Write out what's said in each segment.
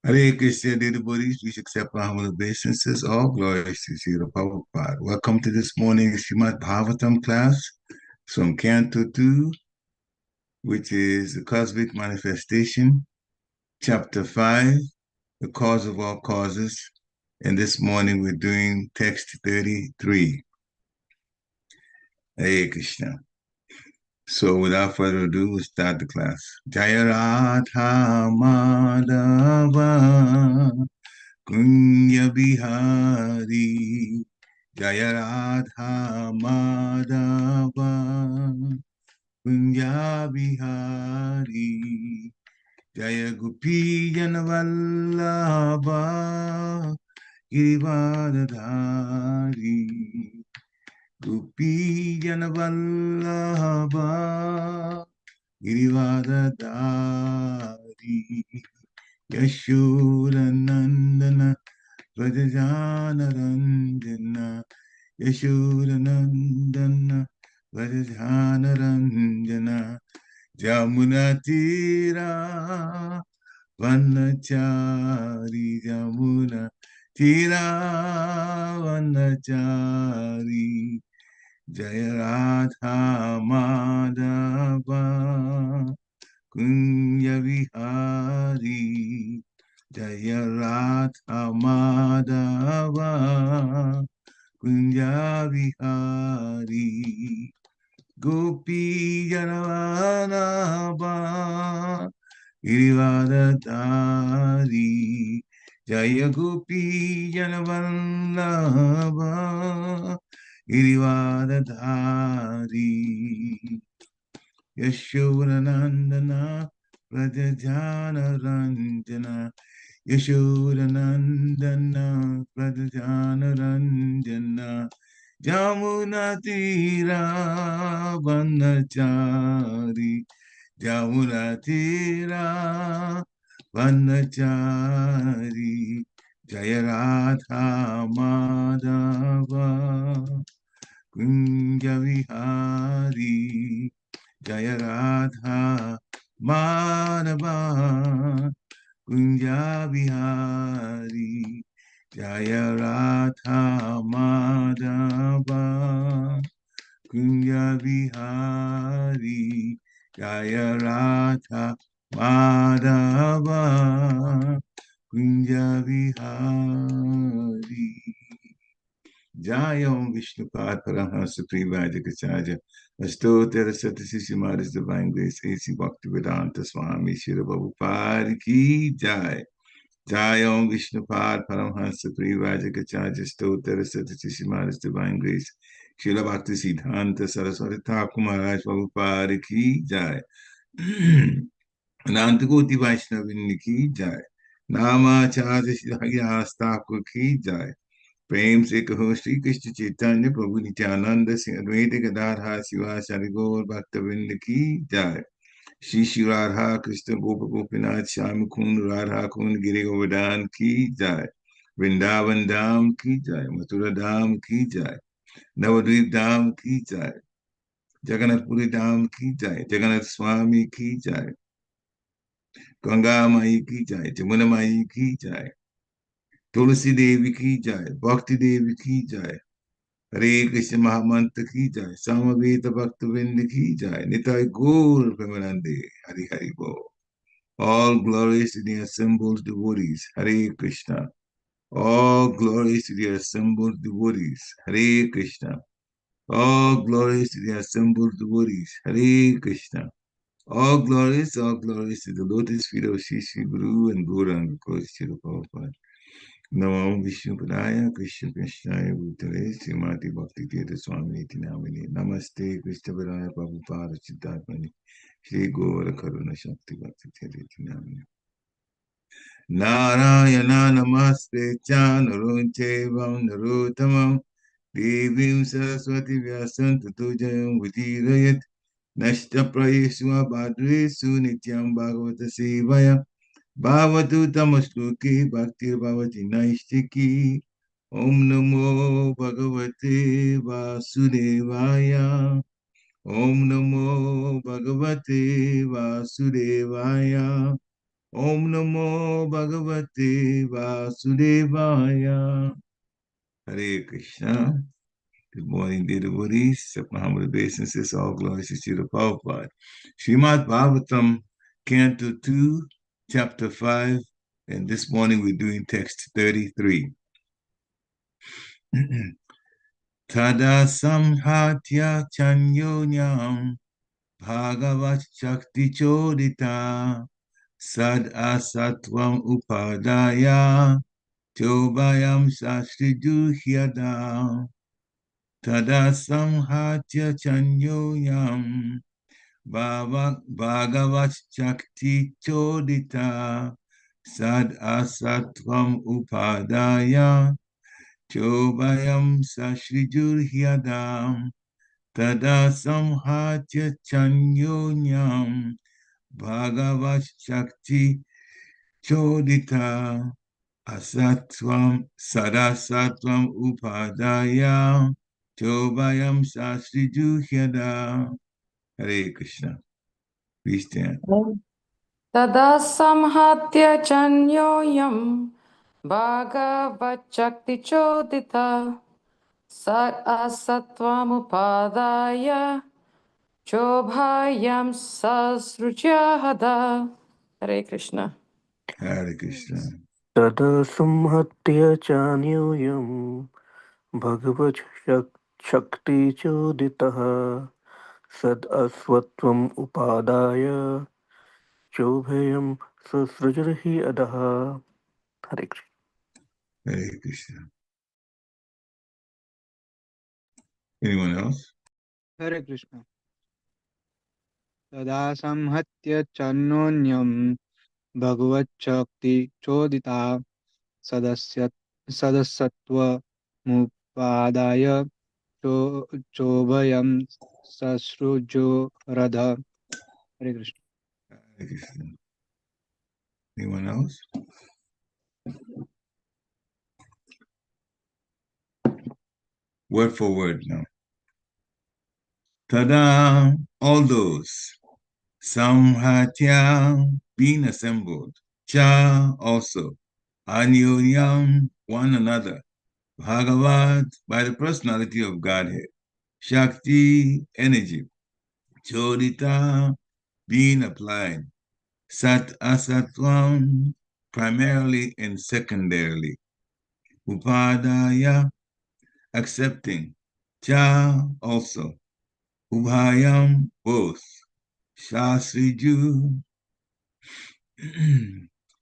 Hare Krishna, dear devotees, please accept my humble obeisances. All glories to Srila Prabhupada. Welcome to this morning's Srimad Bhagavatam class from Canto 2, which is the Cosmic Manifestation, Chapter 5, the Cause of All Causes. And this morning we're doing text 33. Hare Krishna. So without further ado, we'll start the class. Jaya Radha Madhava Kunya Bihari Jaya Radha Madhava Kunya Bihari Jaya Gopi Janavallabha Girivardhari Gopi Janavallabha Girivardhari Yashodanandana Vrajajanaranjana Yashodanandana Vrajajanaranjana Jamunatira Vanachari Jamunatira Vanachari Jaya Radha Madhava Kunya Vihari Jaya Radha Madhava Kunya Vihari Gopi Janavanabha Girivardhari Jaya Gopi Janavanabha Girivardhari Yashodanandana Vrajajanaranjana Yashodanandana Vrajajanaranjana Jamunatira Vanachari Jamunatira Vanachari Jaya Radha Madhava Kunja Vihari Jaya Radha Madhava Kunja Vihari Jaya Radha Madhava Kunja Vihari Jaya Radha Madhava Kunja Vihari Jayam Vishnupad Paramahansa Supreme Vajracharya Astottara Satasishimada's Divine Grace A.C. Bhaktivedanta Swami Srila Prabhupada Ki Jai. Jayam Vishnupad Paramahansa Supreme Vajracharya Astottara Satasishimada's Divine Grace Srila Bhakti Siddhanta Saraswati Thakur Maharaj Prabhupada Ki Jai. Anantakoti Vaishnavin Ki Jai. Namacharya Shri Thakur Ki Jai. प्रेम से कहो श्री कृष्ण चैतन्य प्रभु नित्यानंद सिंह अद्वैत गदाधर शिवाचार्य गौर भक्तवृंद की जय। श्री श्री राधा कृष्ण गोप गोपीनाथ श्याम कुंड राधा कुंड गिरि गोवर्धन की जय। वृंदावन धाम की जय। मथुरा धाम की जय। नवद्वीप धाम की जय। जगन्नाथपुरी धाम की जय। जगन्नाथ स्वामी की जय। गंगा माई की जय। जमुना माई की जय। तुलसी देवी की जय। भक्ति देवी की जय। हरे कृष्ण महामंत्र की जय। समवेत भक्त वृंद की जय। निताय गौर प्रेमानंदे हरि हरि बोल। All glories to the assembled devotees. Hare Krishna. All glories to the assembled devotees. Hare Krishna. All glories to the assembled devotees. Hare Krishna. All glories to the lotus feet of Sri Sri Guru and Gauranga Srila Prabhupada. Namo Vishnupadaya Krishna Krishnaya Bhutale Srimati Bhakti Tirtha Swami Niti Namini Namaste Krishna Padaya Prabhupada Chittapani Shri Gaura Karuna Shakti Bhakti Tirtha Namini Narayana Namaste Chanurunche Vam Narutamam Devim Saraswati Vyasam Tato Jayam Vidirayat Nashta Prayeswa Bhadresu Nityam Bhagavata Sevaya Bhavatu Tamasluki Bhakti Bhavati Naistiki Om Namo Bhagavate Vasudevaya Om Namo Bhagavate Vasudevaya Om Namo Bhagavate Vasudevaya. Hare Krishna. Good morning, dear devotees. Accept my humble obeisances. All glories to Srila Prabhupada. Srimad Bhagavatam, Canto 2, Chapter 5. And this morning we're doing text 33. Tadā saṁhatya cānyonyaṁ bhagavac-chakti-coditāḥ sad-asattvam upādāya cobhayaṁ sasṛjur tadā saṁhatya cānyonyaṁ bhagavac-chakti-coditāḥ sad-asattvam upādāya cobhayaṁ sasṛjur tadā saṁhatya cānyonyaṁ bhagavac-chakti-coditāḥ sad-asattvam upādāya cobhayaṁ sasṛjur. Hare Krishna. Please stand. tadā saṁhatya cānyonyaṁ bhagavac-chakti-coditāḥ sad-asattvam upādāya cobhayaṁ sasṛjur. Hare Krishna. Hare Krishna. tadā saṁhatya cānyonyaṁ bhagavac-chakti-coditāḥ sad-asattvam upādāya cobhayaṁ sasṛjur adaḥ. Hare Krishna. Hare Krishna. Anyone else? Hare Krishna. Tadā saṁhatya cānyonyaṁ bhagavac-chakti-coditāḥ sad-asattvam upādāya cobhayaṁ sasṛjur. Hare Krishna. Hare Krishna. Anyone else? Word for word now. Tadā, all those. Saṁhatya, being assembled. Cha, also. Cānyonyaṁ, one another. Bhagavat, by the personality of Godhead. Shakti, energy. Coditāḥ, being applied. Sad-asattvam, primarily and secondarily. Upādāya, accepting. Cha, also. Cobhayaṁ, both. Sasṛjur,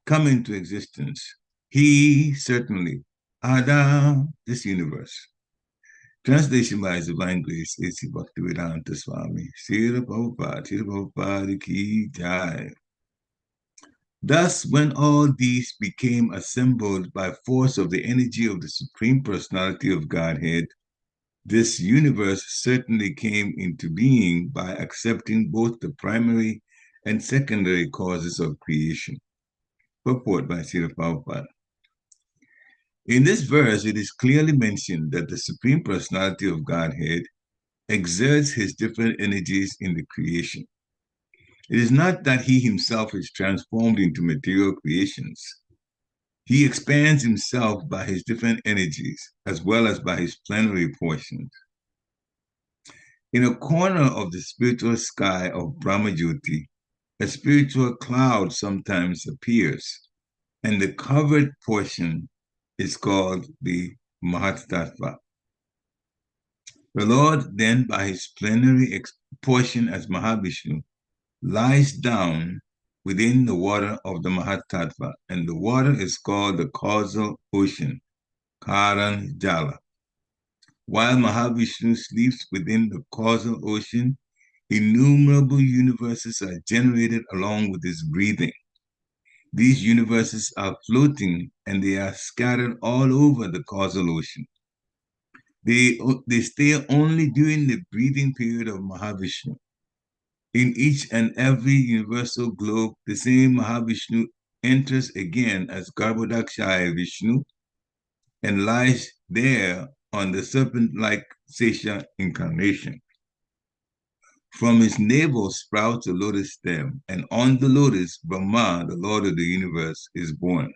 come into existence. He, certainly. Adaḥ, this universe. Translation by His Divine Grace, A.C. Bhaktivedanta Swami. Srila Prabhupada ki jai. Thus, when all these became assembled by force of the energy of the Supreme Personality of Godhead, this universe certainly came into being by accepting both the primary and secondary causes of creation. Purport by Srila Prabhupada. In this verse, it is clearly mentioned that the Supreme Personality of Godhead exerts his different energies in the creation. It is not that he himself is transformed into material creations. He expands himself by his different energies, as well as by his plenary portions. In a corner of the spiritual sky of Brahmajyoti, a spiritual cloud sometimes appears, and the covered portion is called the Mahatattva. The Lord then, by his plenary portion as Mahavishnu, lies down within the water of the Mahatattva, and the water is called the causal ocean, Karan Jala. While Mahavishnu sleeps within the causal ocean, innumerable universes are generated along with his breathing. These universes are floating and they are scattered all over the causal ocean. They stay only during the breathing period of Mahavishnu. In each and every universal globe, the same Mahavishnu enters again as Garbhodakshaya Vishnu and lies there on the serpent-like Sesha incarnation. From his navel sprouts a lotus stem, and on the lotus, Brahma, the Lord of the universe, is born.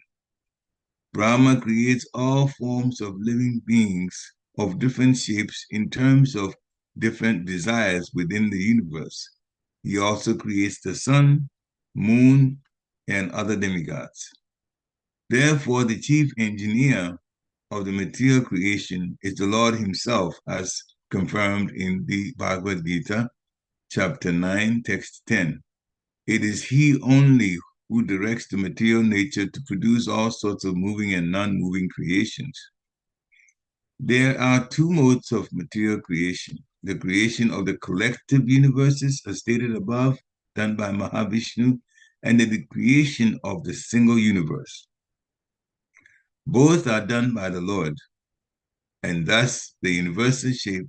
Brahma creates all forms of living beings of different shapes in terms of different desires within the universe. He also creates the sun, moon, and other demigods. Therefore, the chief engineer of the material creation is the Lord himself, as confirmed in the Bhagavad-gita, chapter 9, text 10. It is he only who directs the material nature to produce all sorts of moving and non-moving creations. There are two modes of material creation: the creation of the collective universes, as stated above, done by Mahavishnu, and the creation of the single universe. Both are done by the Lord, and thus the universal shape,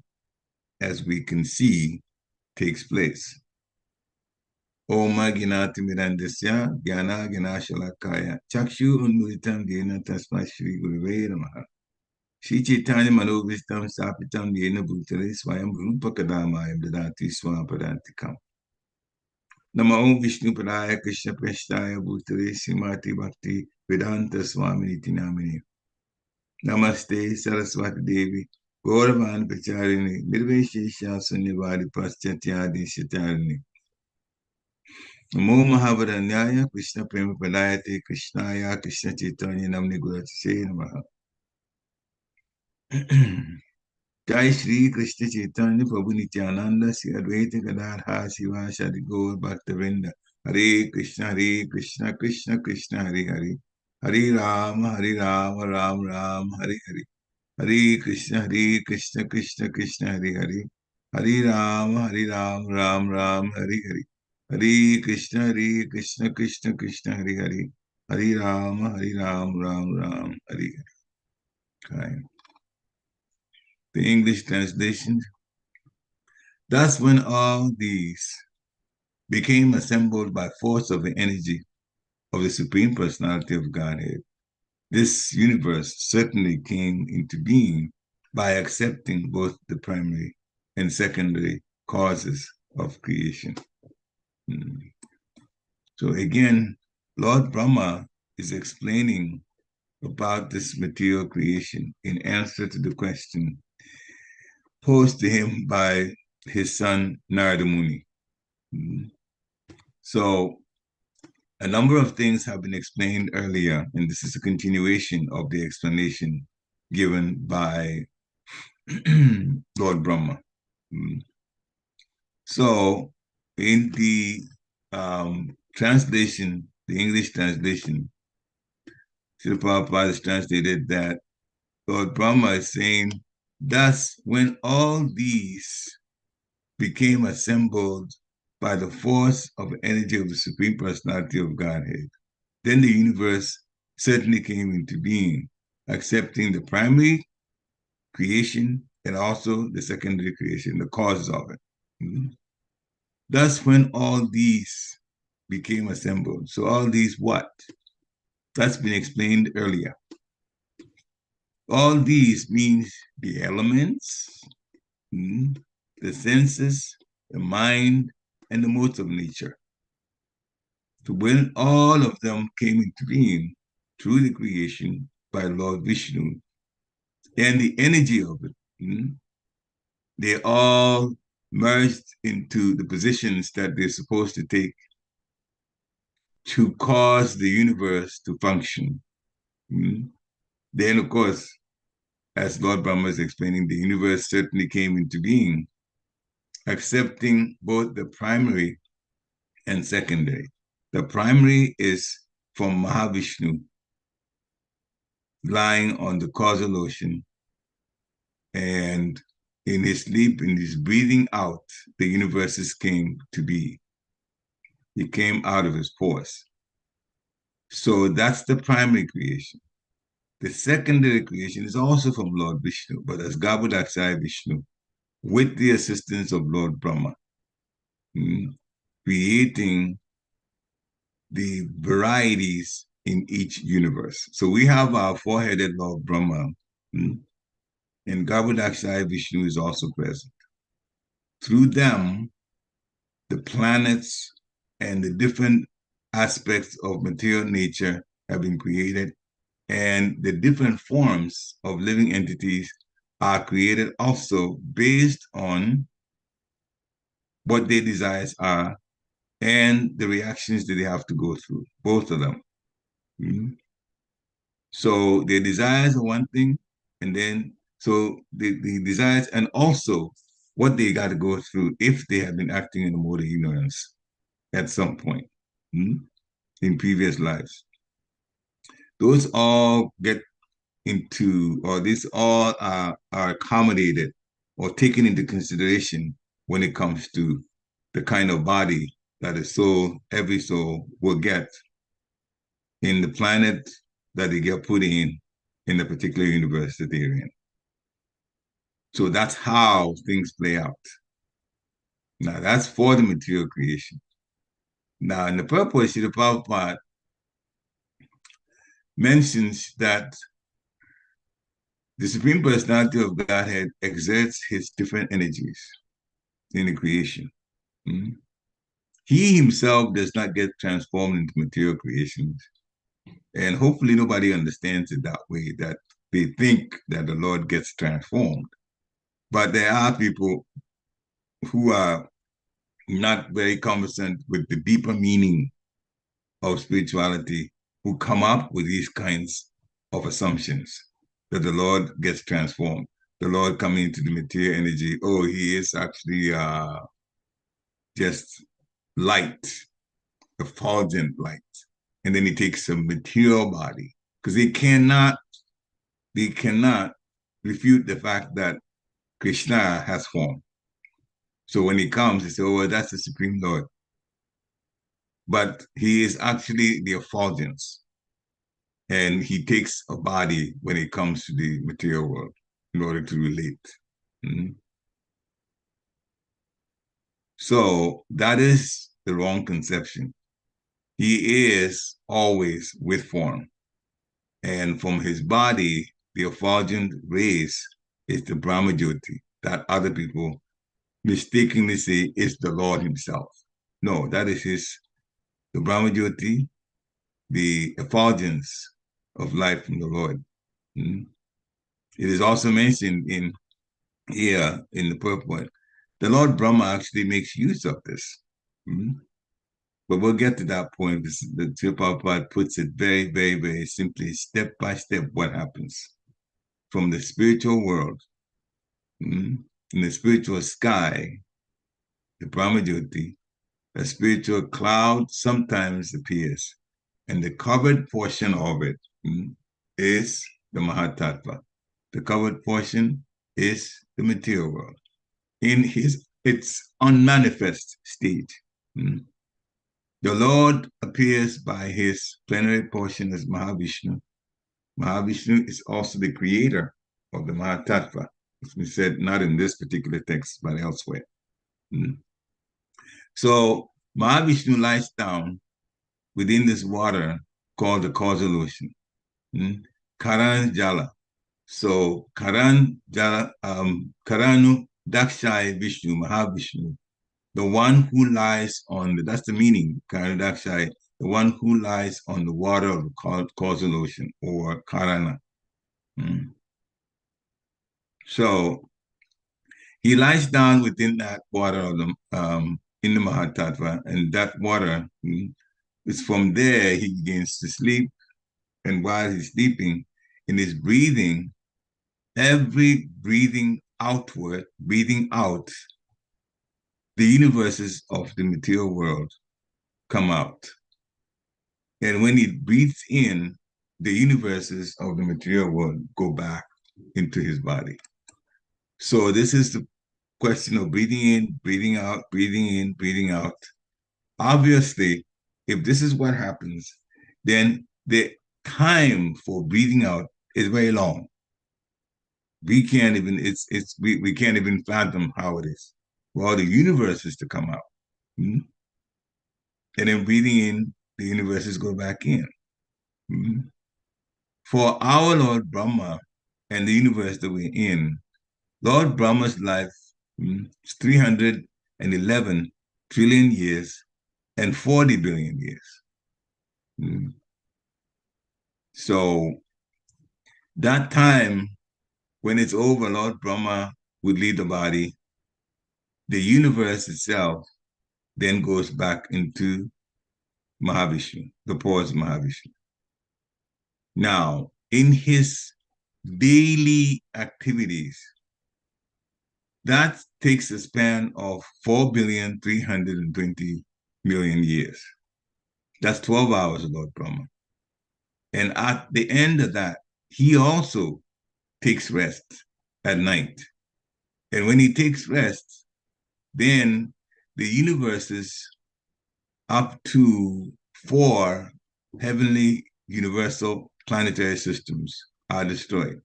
as we can see, takes place. Oma ginati mirandasya gyana ganashalakaya chakshu unmulitam dena tasma shri gurave namaha. Shri Chaitanya Manovistam Sapitam Yena Bhutale Swayam Rupa Kadamayam Dadati Swapadantikam. Namo Vishnu Padaya Krishna Prashtaya Bhutale Srimati Bhakti Vedanta Swami Namini. Namaste Saraswati Devi Gauravan Pacharini Nirveshesha Sunyavadi Paschatyadi Shatarini. Namo Mahavaranyaya Krishna Prema Padayate Krishnaya Krishna Chaitanya Namni Gurati Namaha. Jai Shri Krishna Chaitanya Prabhu Nityananda Sri Advaita Gadadha Shiva Shadi Gaur Bhaktavinda. Hare Krishna Krishna Krishna Hare Hare. Hare Rama Ram Ram Hare Hare. Hare Krishna Krishna Krishna Hare Hare. Hare Rama Ram Ram Hare Hare. Hare Krishna Krishna Krishna Hare Hare. Hare Rama Ram Ram Hare Hare. Okay. The English translation. Thus, when all these became assembled by force of the energy of the Supreme Personality of Godhead, this universe certainly came into being by accepting both the primary and secondary causes of creation. So again, Lord Brahma is explaining about this material creation in answer to the question posed to him by his son Narada Muni. So a number of things have been explained earlier, and this is a continuation of the explanation given by Lord Brahma. So in the translation, the English translation, Srila Prabhupada has translated that Lord Brahma is saying, thus, when all these became assembled by the force of energy of the Supreme Personality of Godhead, then the universe certainly came into being, accepting the primary creation and also the secondary creation, the causes of it. Thus, when all these became assembled, so all these what? That's been explained earlier. All these means the elements, the senses, the mind, and the modes of nature. So when all of them came into being through the creation by Lord Vishnu and the energy of it, they all merged into the positions that they're supposed to take to cause the universe to function. Then, of course, as Lord Brahma is explaining, the universe certainly came into being, accepting both the primary and secondary. The primary is from Mahavishnu, lying on the causal ocean, and in his sleep, in his breathing out, the universes came to be. He came out of his pores. So that's the primary creation. The secondary creation is also from Lord Vishnu, but as bhagavac-chakti-coditāḥ, with the assistance of Lord Brahma, creating the varieties in each universe. So we have our four-headed Lord Brahma, and bhagavac-chakti-coditāḥ is also present. Through them, the planets and the different aspects of material nature have been created, and the different forms of living entities are created also based on what their desires are and the reactions that they have to go through, both of them. Mm-hmm. So their desires are one thing, and then so the desires and also what they got to go through if they have been acting in a mode of ignorance at some point in previous lives. Those all get into, or these all are accommodated or taken into consideration when it comes to the kind of body that a soul, every soul will get in the planet that they get put in the particular universe that they're in. So that's how things play out. Now, that's for the material creation. Now, in the purport, the Prabhupada mentions that the Supreme Personality of Godhead exerts his different energies in the creation. He himself does not get transformed into material creations. And hopefully nobody understands it that way, that they think that the Lord gets transformed. But there are people who are not very conversant with the deeper meaning of spirituality who come up with these kinds of assumptions that the Lord gets transformed. The Lord coming into the material energy, oh, he is actually just light, effulgent light. And then he takes a material body because they cannot refute the fact that Krishna has form. So when he comes, they say, oh, well, that's the Supreme Lord. But he is actually the effulgence. And he takes a body when it comes to the material world in order to relate. So that is the wrong conception. He is always with form. And from his body, the effulgent rays is the Brahma-jyoti that other people mistakenly say is the Lord himself. No, that is the Brahma-jyoti, the effulgence of life from the Lord. It is also mentioned in here in the purport. The Lord Brahma actually makes use of this. But we'll get to that point. The Prabhupada puts it very, very, very simply, step by step, what happens from the spiritual world, in the spiritual sky, the Brahma-jyoti, a spiritual cloud sometimes appears, and the covered portion of it is the Mahatattva. The covered portion is the material world in its unmanifest state. The Lord appears by his plenary portion as Mahavishnu. Mahavishnu is also the creator of the Mahatattva. As we said, not in this particular text, but elsewhere. So Mahavishnu lies down within this water called the causal ocean, Karan Jala. So Karan Jala, Karanu Dakshai Vishnu, Mahavishnu, the one who lies on that's the meaning, Karanu Dakshai, the one who lies on the water of the causal ocean, or Karana. So he lies down within that water of the in the Mahatattva, and that water is from there he begins to sleep, and while he's sleeping, in his breathing, every breathing outward, breathing out, the universes of the material world come out. And when he breathes in, the universes of the material world go back into his body. So this is the question of breathing in, breathing out, breathing in, breathing out. Obviously, if this is what happens, then the time for breathing out is very long. We can't even, we can't even fathom how it is. Well, the universe is to come out. And then breathing in, the universes go back in. For our Lord Brahma and the universe that we're in, Lord Brahma's life is 311 trillion years and 40 billion years. So that time, when it's over, Lord Brahma would leave the body. The universe itself then goes back into Mahavishnu, the pause Mahavishnu. Now, in his daily activities, that takes a span of 4,320,000,000 years. That's 12 hours of Lord Brahma. And at the end of that, he also takes rest at night. And when he takes rest, then the universes up to 4 heavenly universal planetary systems are destroyed,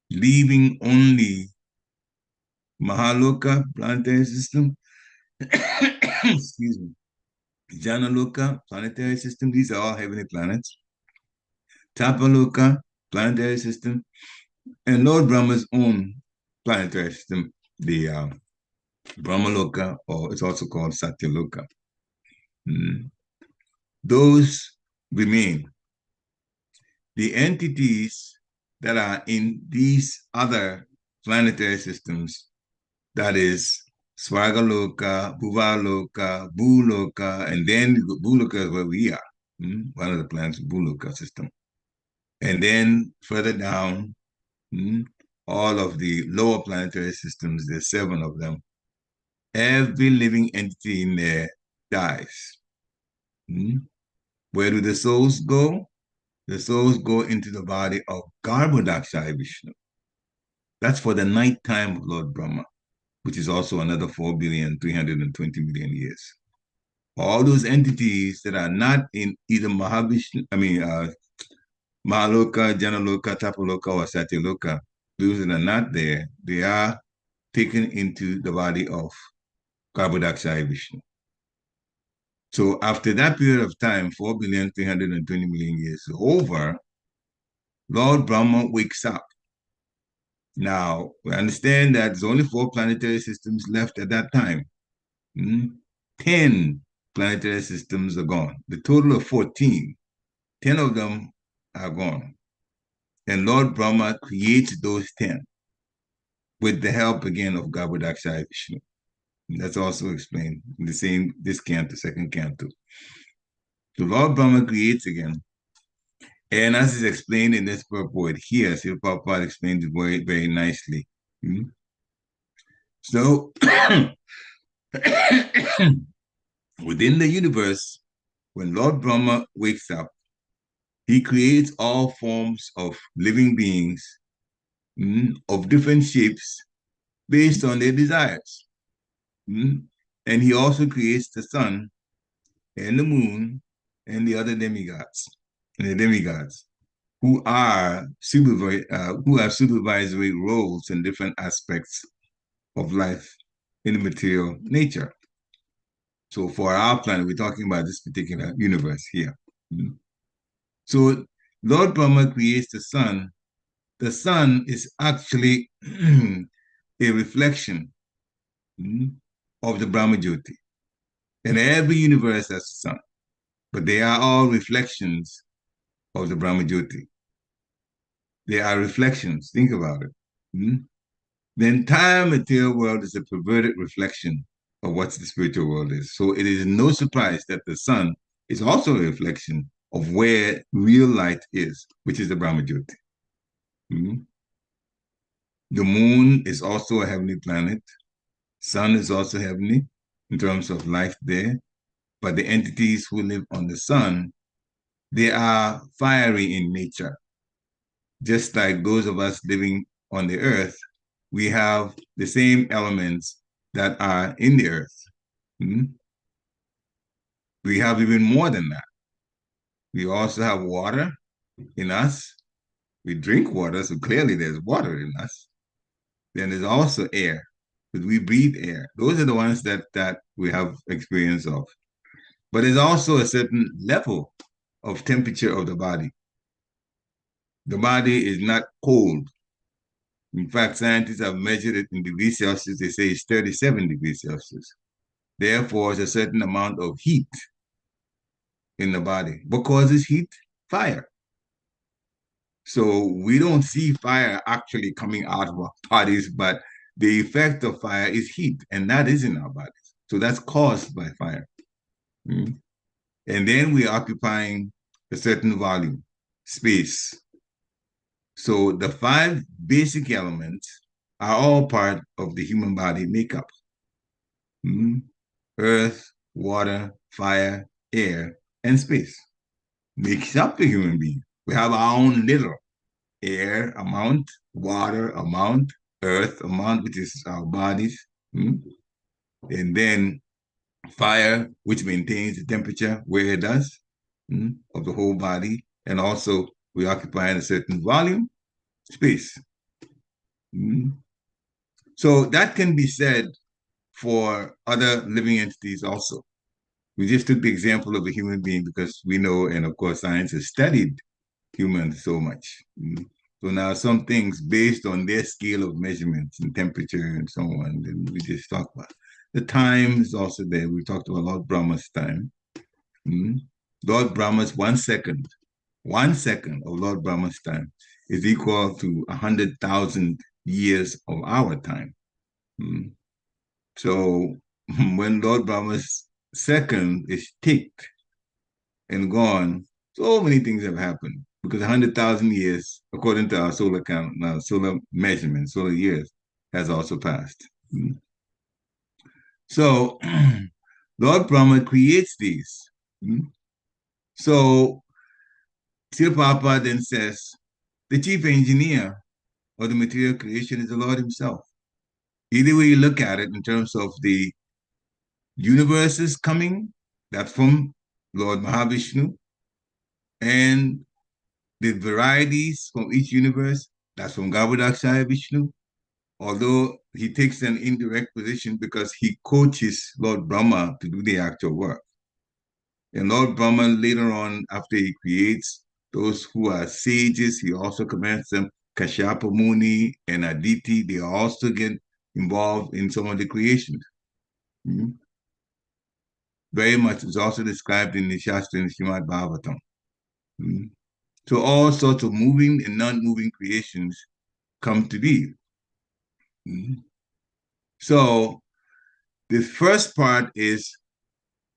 leaving only Mahaloka planetary system, excuse me, Janaloka planetary system, these are all heavenly planets, Tapaloka planetary system, and Lord Brahma's own planetary system, the Brahmaloka, or it's also called Satyaloka. Those remain. The entities that are in these other planetary systems, that is Svargaloka, Bhuvaloka, Bhuloka, and then Bhuloka is where we are, one of the planets, Bhuloka system. And then further down, all of the lower planetary systems, there's 7 of them. Every living entity in there dies. Where do the souls go? The souls go into the body of Garbhodakshaya Vishnu. That's for the night time of Lord Brahma, which is also another 4,320,000,000 years. All those entities that are not in either Mahaloka, Janaloka, Tapaloka, or Satyaloka, those that are not there, they are taken into the body of Garbhodakshaya Vishnu. So after that period of time, 4,320,000,000 years is over, Lord Brahma wakes up. Now, we understand that there's only 4 planetary systems left at that time. 10 planetary systems are gone. The total of 14, 10 of them are gone. And Lord Brahma creates those 10 with the help again of Garbhodakshaya Vishnu. And that's also explained in this canto, second canto. So Lord Brahma creates again. And as is explained in this purport here, Srila Prabhupada explained it very, very nicely. So, within the universe, when Lord Brahma wakes up, he creates all forms of living beings of different shapes based on their desires. And he also creates the sun and the moon and the other demigods, who have supervisory roles in different aspects of life in the material nature. So for our planet, we're talking about this particular universe here. So Lord Brahma creates the sun. The sun is actually a reflection of the Brahma Jyoti. And every universe has a sun, but they are all reflections of the Brahma Jyoti. They are reflections. Think about it. The entire material world is a perverted reflection of what the spiritual world is. So it is no surprise that the sun is also a reflection of where real light is, which is the Brahma Jyoti. The moon is also a heavenly planet. Sun is also heavenly in terms of life there. But the entities who live on the sun, they are fiery in nature. Just like those of us living on the earth, we have the same elements that are in the earth. We have even more than that. We also have water in us. We drink water, so clearly there's water in us. Then there's also air, because we breathe air. Those are the ones that we have experience of. But there's also a certain level of temperature of the body. The body is not cold. In fact, scientists have measured it in degrees Celsius. They say it's 37 degrees Celsius. Therefore, there's a certain amount of heat in the body. What causes heat? Fire. So we don't see fire actually coming out of our bodies, but the effect of fire is heat, and that is in our bodies. So that's caused by fire. And then we're occupying a certain volume, space. So the 5 basic elements are all part of the human body makeup. Earth, water, fire, air, and space makes up the human being. We have our own little air amount, water amount, earth amount, which is our bodies, and then fire, which maintains the temperature where it does of the whole body, and also we occupy a certain volume, space. So that can be said for other living entities also. We just took the example of a human being because we know, and of course science has studied humans so much. So now some things based on their scale of measurements and temperature and so on, then we just talk about. The time is also there. We talked about Lord Brahma's time. Lord Brahma's 1 second of Lord Brahma's time is equal to 100,000 years of our time. So when Lord Brahma's second is ticked and gone, so many things have happened because 100,000 years, according to our solar count, now solar measurement, solar years, has also passed. So Lord Brahma creates these. So Srila Prabhupada then says, the chief engineer of the material creation is the Lord himself. Either way you look at it in terms of the universes coming, that's from Lord Mahavishnu, and the varieties from each universe, that's from bhagavac-chakti-coditāḥ, although he takes an indirect position because he coaches Lord Brahma to do the actual work. And Lord Brahma later on, after he creates those who are sages, he also commands them, Kashyapa Muni and Aditi, they also get involved in some of the creations. Very much is also described in the Shastra and Srimad Bhagavatam. So all sorts of moving and non-moving creations come to be. So the first part is,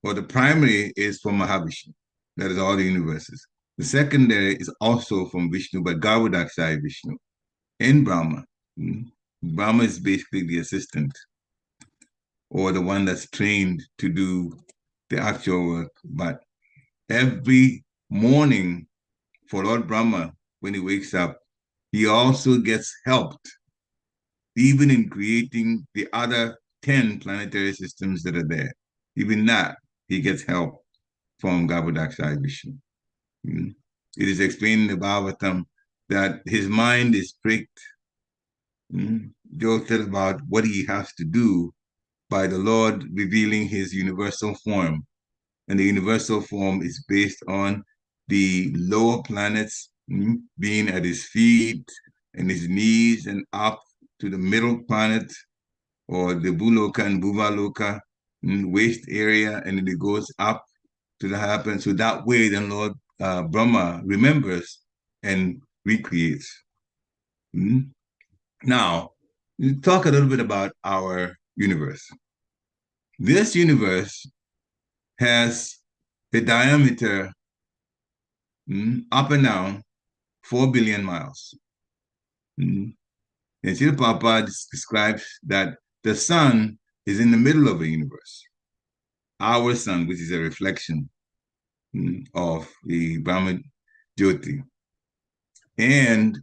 or the primary is from Mahavishnu. That is all the universes. The secondary is also from Vishnu, but Gaudaksai Vishnu and Brahma. Brahma is basically the assistant or the one that's trained to do the actual work. But every morning for Lord Brahma, when he wakes up, he also gets helped, even in creating the other 10 planetary systems that are there. Even that, he gets help from Gaudaksai Vishnu. It is explained in the Bhagavatam that his mind is pricked, jolted about what he has to do by the Lord revealing his universal form. And the universal form is based on the lower planets being at his feet and his knees and up to the middle planet, or the Bhuloka and Bhuvaloka waist area, and then it goes up to the higher planet. So that way, then Lord Brahma remembers and recreates. Now, we'll talk a little bit about our universe. This universe has a diameter up and down 4 billion miles. And Srila Prabhupada describes that the sun is in the middle of the universe. Our sun, which is a reflection of the Brahma Jyoti. And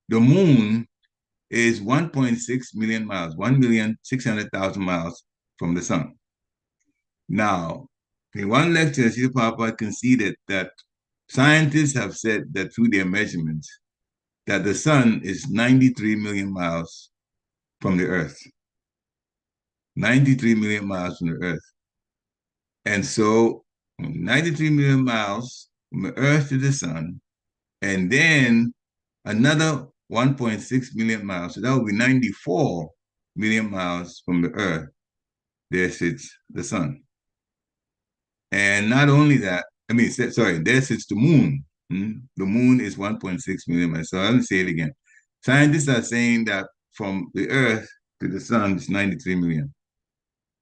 the moon is 1.6 million miles, 1,600,000 miles from the sun. Now, in one lecture, Srila Prabhupada conceded that scientists have said that through their measurements, that the sun is 93 million miles from the earth. 93 million miles from the earth. And so 93 million miles from the earth to the sun, and then another 1.6 million miles. So that would be 94 million miles from the earth there sits the sun. And not only that, there sits the moon. The moon is 1.6 million miles. So let me say it again. Scientists are saying that from the Earth to the sun is 93 million.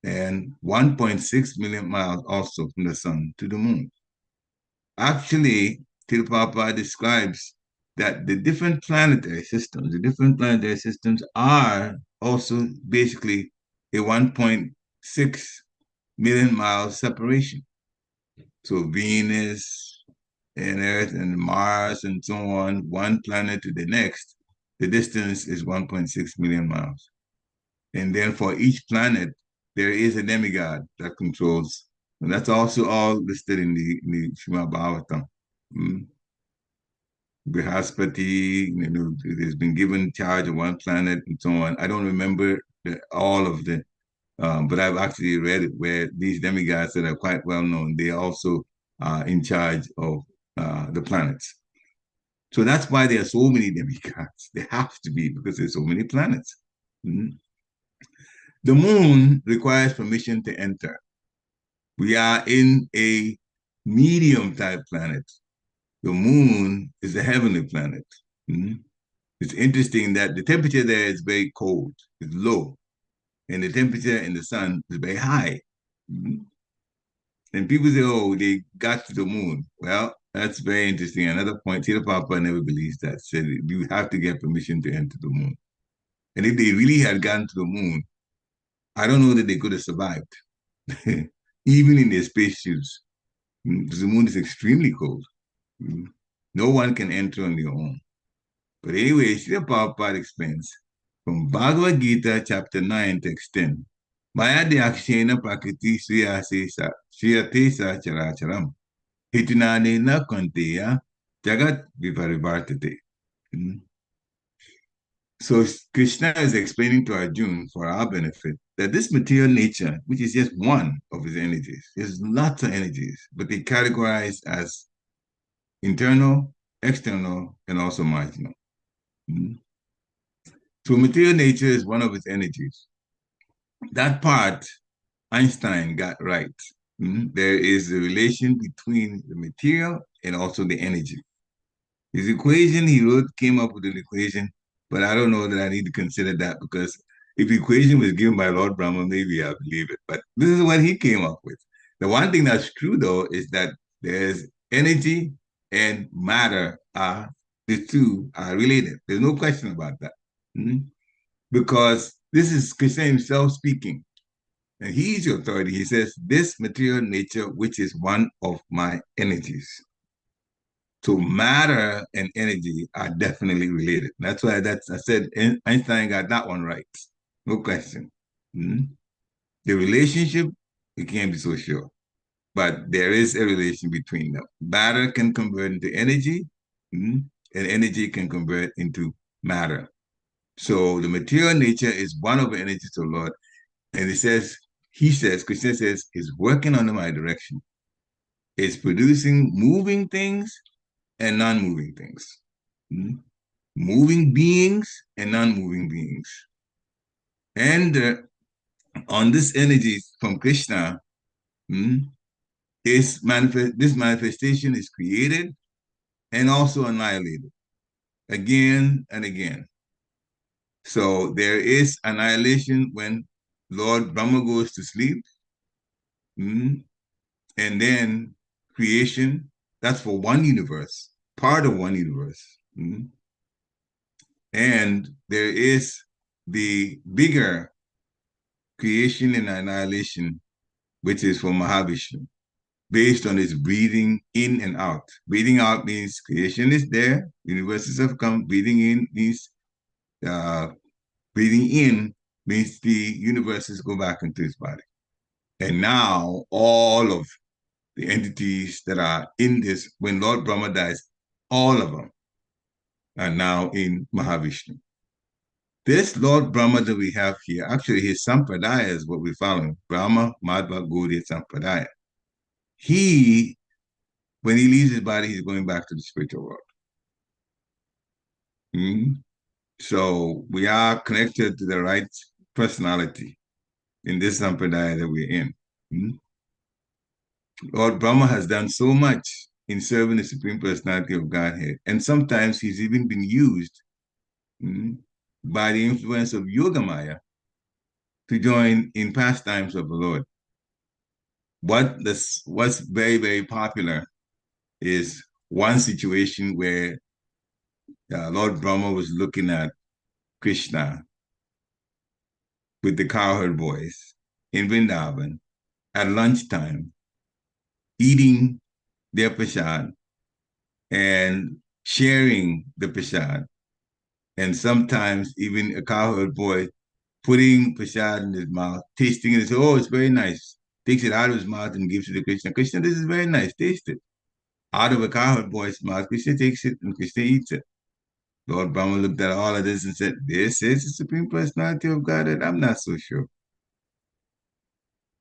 And 1.6 million miles also from the sun to the moon. Actually, Tilpapa describes that the different planetary systems are also basically a 1.6 million miles separation. So Venus and Earth and Mars and so on, one planet to the next, the distance is 1.6 million miles. And then for each planet, there is a demigod that controls. And that's also all listed in the Srimad Bhagavatam. Brihaspati, has been given charge of one planet and so on. I don't remember all of the, but I've actually read it where these demigods that are quite well known, they also are in charge of the planets. So that's why there are so many demigods. They have to be because there's so many planets. The moon requires permission to enter. We are in a medium type planet. The moon is a heavenly planet. It's interesting that the temperature there is very cold, it's low, and the temperature in the sun is very high. And people say, oh, they got to the moon. Well, that's very interesting. Another point, Tita Papa never believes that. Said you have to get permission to enter the moon. And if they really had gotten to the moon, I don't know that they could have survived, even in their spacesuits. The moon is extremely cold. No one can enter on their own. But anyway, Srila Prabhupada explains from Bhagavad Gita, chapter 9, text 10. Maya Dyakshena Prakriti Sriyatesa Characharam Hitunanena Kanteya Jagat Viparivartate. So Krishna is explaining to Arjuna for our benefit that this material nature, which is just one of his energies, there's lots of energies, but they categorize as internal, external, and also marginal. So material nature is one of its energies. That part, Einstein got right. There is a relation between the material and also the energy. His equation he wrote came up with an equation, but I don't know that I need to consider that because if the equation was given by Lord Brahma, maybe I believe it. But this is what he came up with. The one thing that's true, though, is that there's energy and matter the two are related. There's no question about that. Because this is Krishna himself speaking. And he's the authority. He says, this material nature, which is one of my energies. So matter and energy are definitely related. That's why I said Einstein got that one right. No question. The relationship, we can't be so sure. But there is a relation between them. Matter can convert into energy, and energy can convert into matter. So the material nature is one of the energies of the Lord. And Krishna says, is working under my direction. It's producing moving things and non-moving things. Moving beings and non-moving beings. And on this energy from Krishna, this manifestation is created and also annihilated again and again. So there is annihilation when Lord Brahma goes to sleep, and then creation, that's for one universe, part of one universe. And there is the bigger creation and annihilation, which is for Mahavishnu, based on his breathing in and out. Breathing out means creation is there, universes have come. Breathing in means breathing in means the universes go back into his body. And now all of the entities that are in this, when Lord Brahma dies, all of them are now in Mahavishnu. This Lord Brahma that we have here, actually his sampradaya is what we follow. Brahma, Madhva, Gaudiya, sampradaya. He, when he leaves his body, he's going back to the spiritual world. So we are connected to the right personality. in this sampradaya that we're in. Lord Brahma has done so much in serving the Supreme Personality of Godhead. And sometimes he's even been used by the influence of Yogamaya to join in pastimes of the Lord. What's very, very popular is one situation where Lord Brahma was looking at Krishna with the cowherd boys in Vrindavan at lunchtime, eating their prasad and sharing the prasad. And sometimes even a cowherd boy putting prasad in his mouth, tasting it, and say, oh, it's very nice. Takes it out of his mouth and gives it to Krishna. Krishna, this is very nice, taste it. Out of a cowherd boy's mouth, Krishna takes it and Krishna eats it. Lord Brahma looked at all of this and said, this is the Supreme Personality of Godhead? I'm not so sure.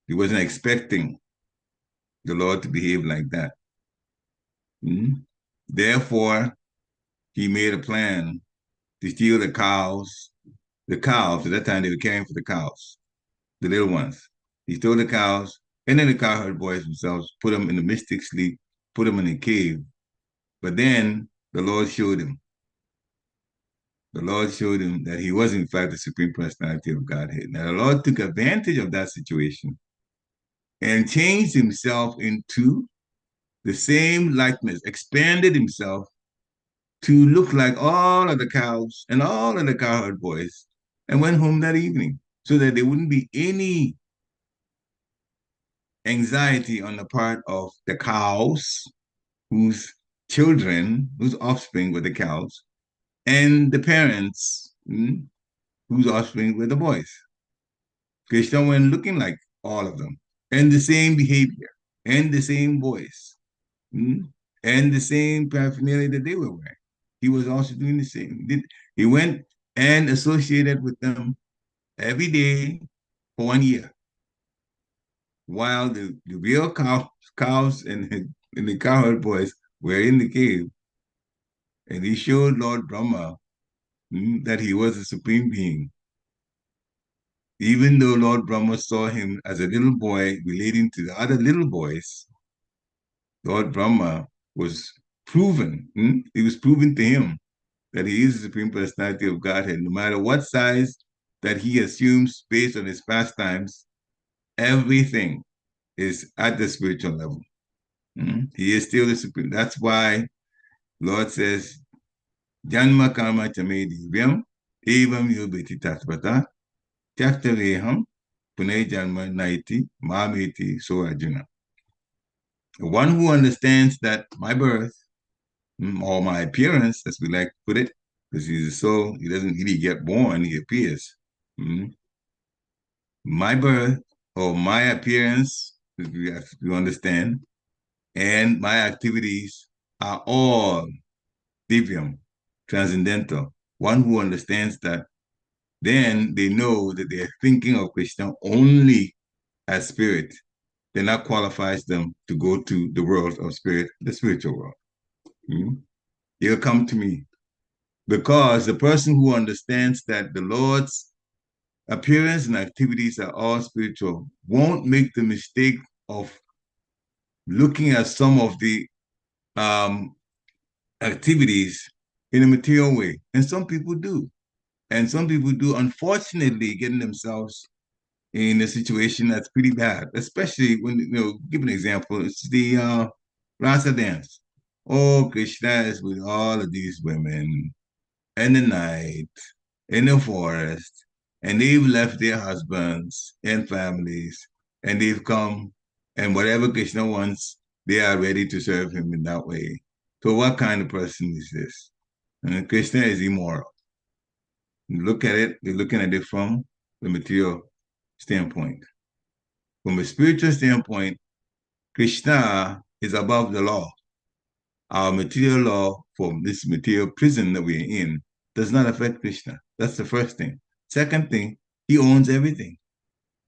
He wasn't expecting the Lord to behave like that. Therefore, he made a plan to steal the cows. The cows, at that time they were caring for the cows, the little ones. He stole the cows, and then the cowherd boys themselves put them in the mystic sleep, put them in a cave. But then the Lord showed him. The Lord showed him that he was in fact the Supreme Personality of Godhead. Now the Lord took advantage of that situation and changed himself into the same likeness, expanded himself to look like all of the cows and all of the cowherd boys, and went home that evening so that there wouldn't be any anxiety on the part of the cows, whose children, whose offspring were the cows, and the parents, whose offspring were the boys. Krishna went looking like all of them, and the same behavior, and the same voice, and the same paraphernalia that they were wearing. He was also doing the same. He went and associated with them every day for 1 year, while the real cows and the cowherd boys were in the cave. And he showed Lord Brahma that he was a supreme being. Even though Lord Brahma saw him as a little boy relating to the other little boys, Lord Brahma was proven, it was proven to him that he is the Supreme Personality of Godhead. No matter what size that he assumes based on his pastimes, everything is at the spiritual level. He is still the Supreme. That's why Lord says, Janma karma chame divyam, evam yobeti tatvata, Tyaktaveham Pune Janma Naiti Mameti So Arjuna. The one who understands that my birth, or my appearance, as we like to put it, because he's a soul, he doesn't really get born, he appears. My birth or my appearance, you understand, and my activities are all divyam, transcendental. One who understands that, then they know that they're thinking of Krishna only as spirit. Then that qualifies them to go to the world of spirit, the spiritual world. They'll come to me. Because the person who understands that the Lord's appearance and activities are all spiritual won't make the mistake of looking at some of the activities in a material way. And some people do. And some people do, unfortunately, getting themselves in a situation that's pretty bad, especially when, give an example, it's the Rasa dance. Oh, Krishna is with all of these women in the night, in the forest, and they've left their husbands and families, and they've come, and whatever Krishna wants, they are ready to serve him in that way. So what kind of person is this? And Krishna is immoral. You look at it, you're looking at it from the material standpoint. From a spiritual standpoint, Krishna is above the law. Our material law from this material prison that we're in does not affect Krishna. That's the first thing. Second thing, he owns everything.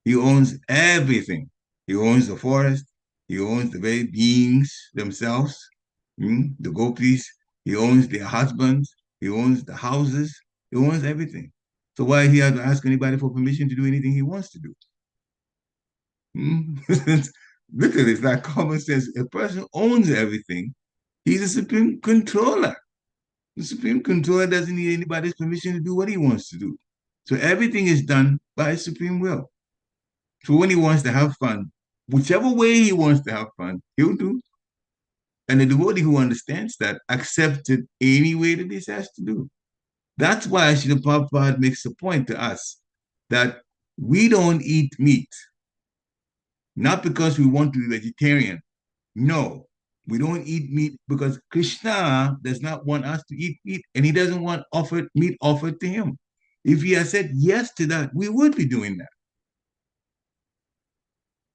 He owns everything. He owns the forest. He owns the very beings themselves, the gopis. He owns their husbands. He owns the houses. He owns everything. So why he has to ask anybody for permission to do anything he wants to do? Look at this, like common sense. A person owns everything. He's a supreme controller. The supreme controller doesn't need anybody's permission to do what he wants to do. So everything is done by his supreme will. So when he wants to have fun, whichever way he wants to have fun, he'll do. And the devotee who understands that accepts it any way that he has to do. That's why Srila Prabhupada makes a point to us that we don't eat meat, not because we want to be vegetarian. No, we don't eat meat because Krishna does not want us to eat meat, and he doesn't want meat offered to him. If he had said yes to that, we would be doing that.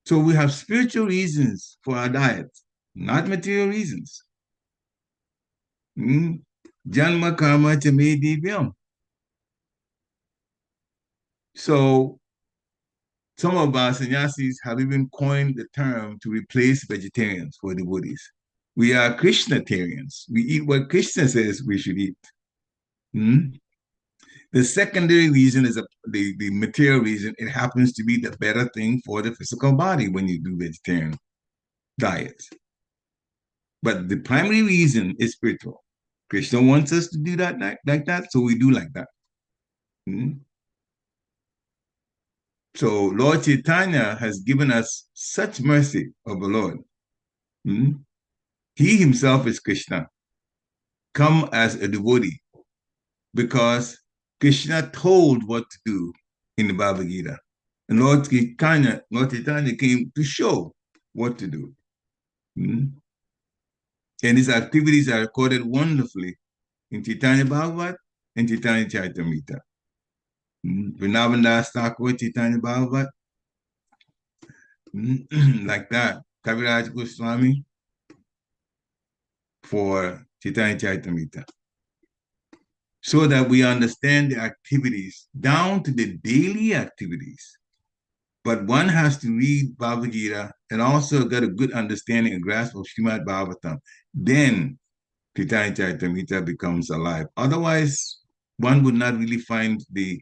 So we have spiritual reasons for our diet, not material reasons. Janma karma cha me divyam. So some of our sannyasis have even coined the term to replace vegetarians for devotees. We are Krishnatarians. We eat what Krishna says we should eat. The secondary reason is the material reason. It happens to be the better thing for the physical body when you do vegetarian diets. But the primary reason is spiritual. Krishna wants us to do that like that, so we do like that. So Lord Chaitanya has given us such mercy of the Lord. He himself is Krishna, come as a devotee, because Krishna told what to do in the Bhagavad Gita. And Lord Chaitanya came to show what to do. And his activities are recorded wonderfully in Chaitanya Bhagavat and Chaitanya Charitamrita. Vrindavan Das Thakur, Chaitanya Bhagavat, like that. Kaviraj Goswami for Chaitanya Charitamrita. So that we understand the activities down to the daily activities. But one has to read Bhagavad Gita and also get a good understanding and grasp of Srimad Bhagavatam. Then Chaitanya Charitamrita becomes alive. Otherwise, one would not really find the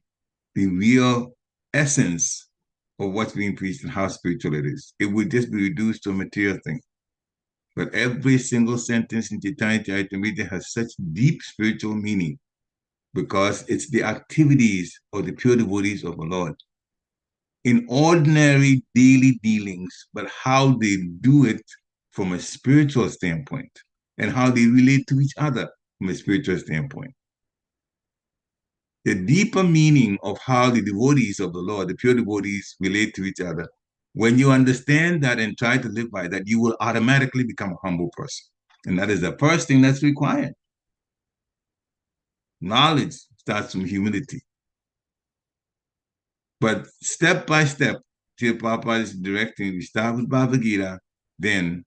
real essence of what's being preached and how spiritual it is. It would just be reduced to a material thing. But every single sentence in Chaitanya Charitamrita has such deep spiritual meaning because it's the activities of the pure devotees of the Lord in ordinary daily dealings, but how they do it from a spiritual standpoint and how they relate to each other from a spiritual standpoint. The deeper meaning of how the devotees of the Lord, the pure devotees, relate to each other, when you understand that and try to live by that, you will automatically become a humble person. And that is the first thing that's required. Knowledge starts from humility. But step by step, Srila Prabhupada is directing, we start with Bhagavad Gita, then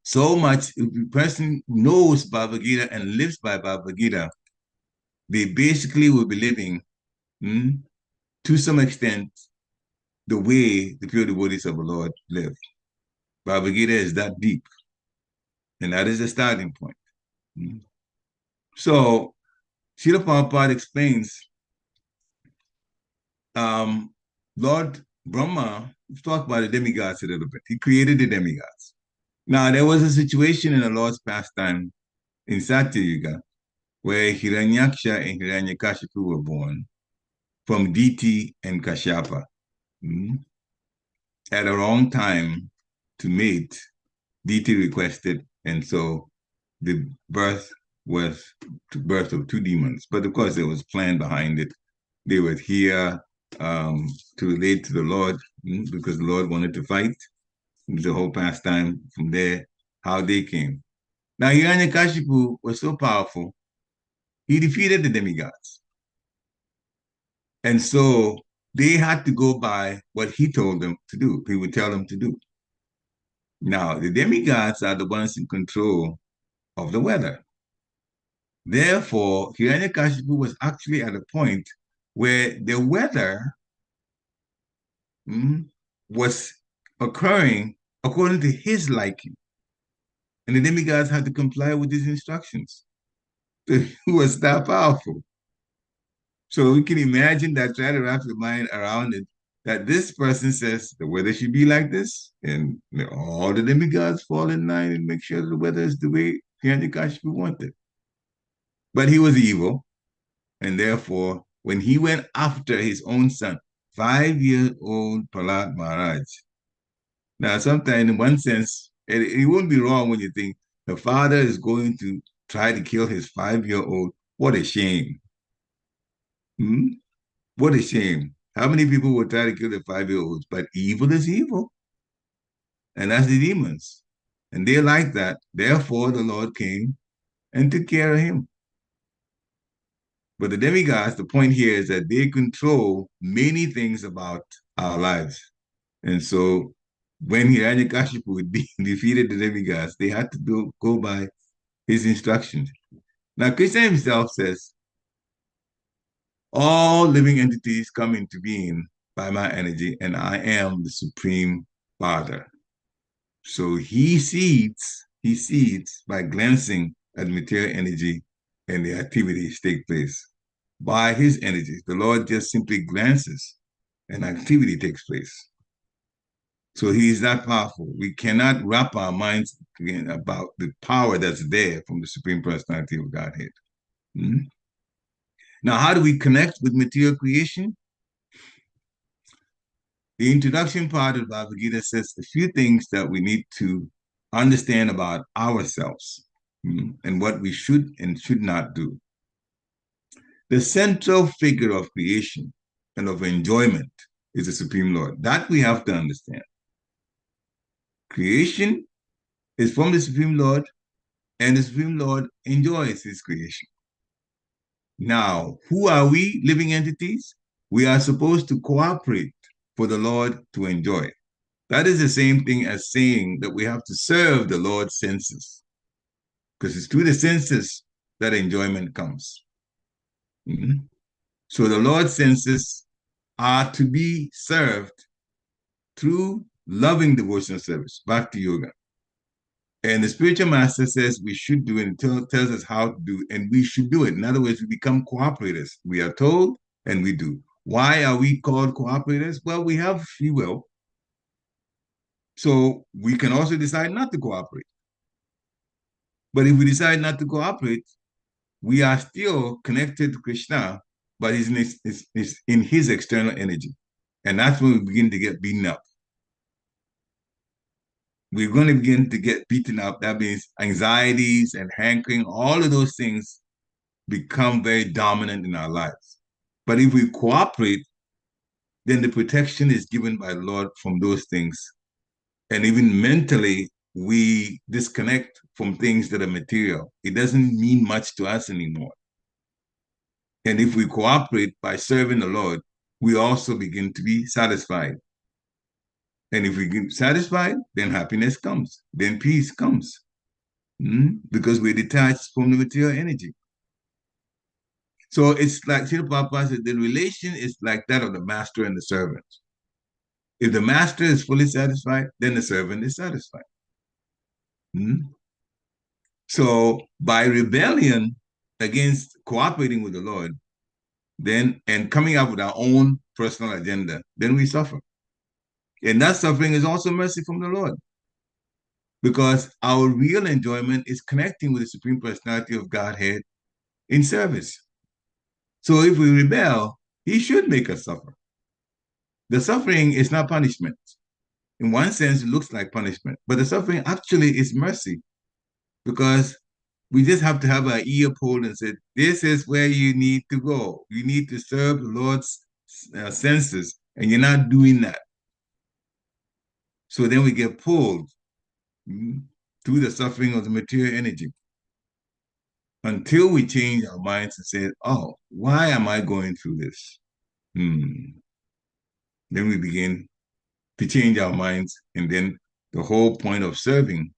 so much, if the person knows Bhagavad Gita and lives by Bhagavad Gita, they basically will be living, to some extent, the way the pure devotees of the Lord live. Bhagavad Gita is that deep. And that is the starting point. So, Srila Prabhupada explains, Lord Brahma, let's talk about the demigods a little bit. He created the demigods. Now, there was a situation in the Lord's pastime in Satya Yuga where Hiranyaksha and Hiranyakashipu were born from Diti and Kashyapa. At a wrong time to mate, Diti requested, and so the birth was the birth of two demons. But of course, there was a plan behind it. They were here to relate to the Lord because the Lord wanted to fight. It was the whole pastime from there, how they came. Now, Hiranyakashipu was so powerful, he defeated the demigods. And so they had to go by what he told them to do. He would tell them to do. Now, the demigods are the ones in control of the weather. Therefore, Hiranyakashipu was actually at a point where the weather was occurring according to his liking. And the demigods had to comply with his instructions. He was that powerful. So we can imagine that, try to wrap your mind around it. that this person says the weather should be like this, and all the demigods fall in line and make sure the weather is the way Hiranyakashipu wanted. But he was evil, and therefore, when he went after his own son, 5-year-old Prahlad Maharaj. Now, sometimes in one sense, it wouldn't be wrong when you think the father is going to try to kill his 5-year-old. What a shame. What a shame. How many people would try to kill their 5-year-olds? But evil is evil. And that's the demons. And they're like that. Therefore, the Lord came and took care of him. But the demigods, the point here is that they control many things about our lives. And so when Hiranyakashipu defeated the demigods, they had to go by his instructions. Now, Krishna himself says, all living entities come into being by my energy, and I am the Supreme Father. So he seeds by glancing at material energy and the activities take place. By his energy, the Lord just simply glances and activity takes place. So he is that powerful. We cannot wrap our minds again about the power that's there from the Supreme Personality of Godhead. Now, how do we connect with material creation? The introduction part of Bhagavad Gita says a few things that we need to understand about ourselves and what we should and should not do. The central figure of creation and of enjoyment is the Supreme Lord. That we have to understand. Creation is from the Supreme Lord, and the Supreme Lord enjoys his creation. Now, who are we, living entities? We are supposed to cooperate for the Lord to enjoy. That is the same thing as saying that we have to serve the Lord's senses, because it's through the senses that enjoyment comes. So the Lord's senses are to be served through loving devotional service, bhakti yoga. And the spiritual master says we should do it and tells us how to do it, and we should do it. In other words, we become cooperators. We are told and we do. Why are we called cooperators? Well, we have free will. So we can also decide not to cooperate. But if we decide not to cooperate, we are still connected to Krishna, but it's in his external energy. And that's when we begin to get beaten up. We're going to begin to get beaten up. That means anxieties and hankering, all of those things become very dominant in our lives. But if we cooperate, then the protection is given by the Lord from those things. And even mentally, we disconnect from things that are material. It doesn't mean much to us anymore. And if we cooperate by serving the Lord, we also begin to be satisfied. And if we get satisfied, then happiness comes, then peace comes, because we're detached from the material energy. So it's like Srila Prabhupada said, the relation is like that of the master and the servant. If the master is fully satisfied, then the servant is satisfied. So by rebellion against cooperating with the Lord, then and coming up with our own personal agenda, then we suffer. And that suffering is also mercy from the Lord, because our real enjoyment is connecting with the Supreme Personality of Godhead in service. So if we rebel, he should make us suffer. The suffering is not punishment. In one sense, it looks like punishment, but the suffering actually is mercy, because we just have to have our ear pulled and say, this is where you need to go. You need to serve the Lord's senses, and you're not doing that. So then we get pulled through the suffering of the material energy until we change our minds and say, oh, why am I going through this? Then we begin to change our minds, and then the whole point of serving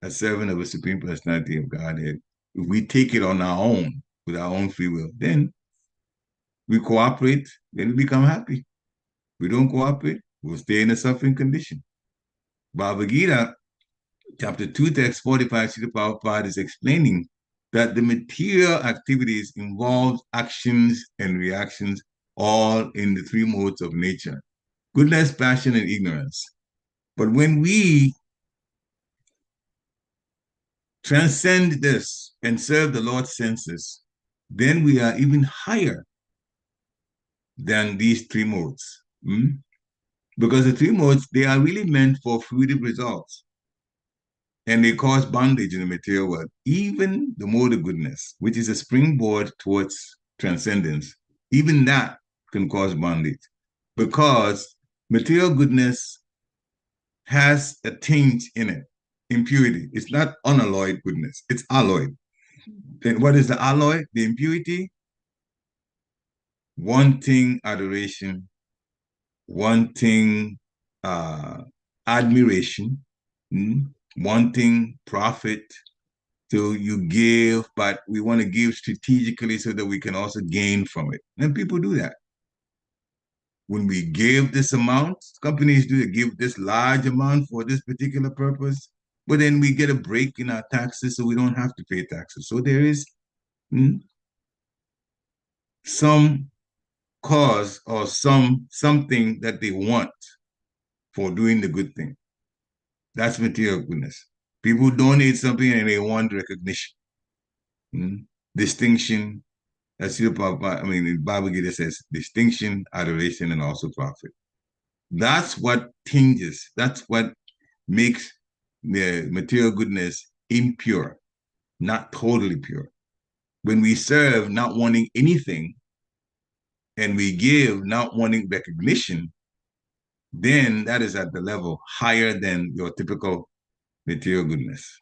as servant of a Supreme Personality of Godhead, if we take it on our own, with our own free will, then we cooperate, then we become happy. We don't cooperate, we'll stay in a suffering condition. Bhagavad Gita, chapter 2, text 45, Srila Prabhupada is explaining that the material activities involve actions and reactions all in the three modes of nature, Goodness, passion, and ignorance. But when we transcend this and serve the Lord's senses, then we are even higher than these three modes. Because the three modes, they are really meant for fruitive results. And they cause bondage in the material world. Even the mode of goodness, which is a springboard towards transcendence, even that can cause bondage. Because material goodness has a tinge in it, impurity. It's not unalloyed goodness, it's alloyed. And what is the alloy? The impurity? Wanting adoration, wanting admiration, wanting profit. So you give, but we want to give strategically so that we can also gain from it. And people do that. When we give this amount, companies do give this large amount for this particular purpose, but then we get a break in our taxes so we don't have to pay taxes. So there is some cause or something that they want for doing the good thing. That's material goodness. People donate something and they want recognition, distinction. That's the Bhagavad Gita says distinction, adoration, and also profit. That's what tinges. That's what makes the material goodness impure, not totally pure. When we serve not wanting anything, and we give not wanting recognition, then that is at the level higher than your typical material goodness.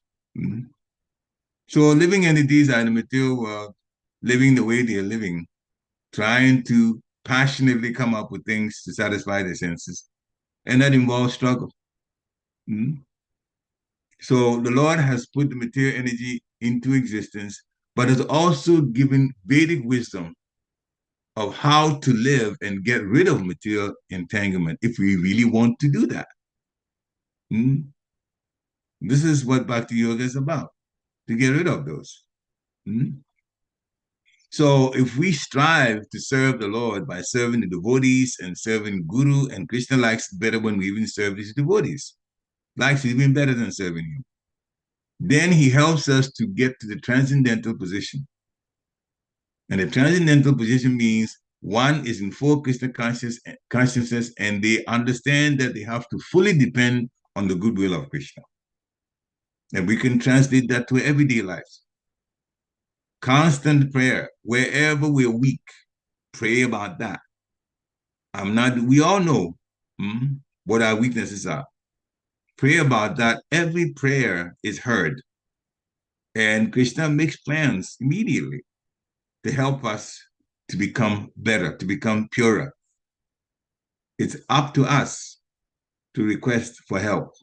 So living entities are in the material world, living the way they are living, trying to passionately come up with things to satisfy their senses, and that involves struggle. So the Lord has put the material energy into existence, but has also given Vedic wisdom of how to live and get rid of material entanglement if we really want to do that. This is what Bhakti Yoga is about, to get rid of those. So if we strive to serve the Lord by serving the devotees and serving Guru, and Krishna likes it better when we even serve these devotees, likes it even better than serving him, then he helps us to get to the transcendental position. And the transcendental position means one is in full Krishna consciousness, and they understand that they have to fully depend on the goodwill of Krishna. And we can translate that to everyday life. Constant prayer, wherever we're weak, pray about that. We all know what our weaknesses are. Pray about that. Every prayer is heard. And Krishna makes plans immediately to help us to become better, to become purer. It's up to us to request for help.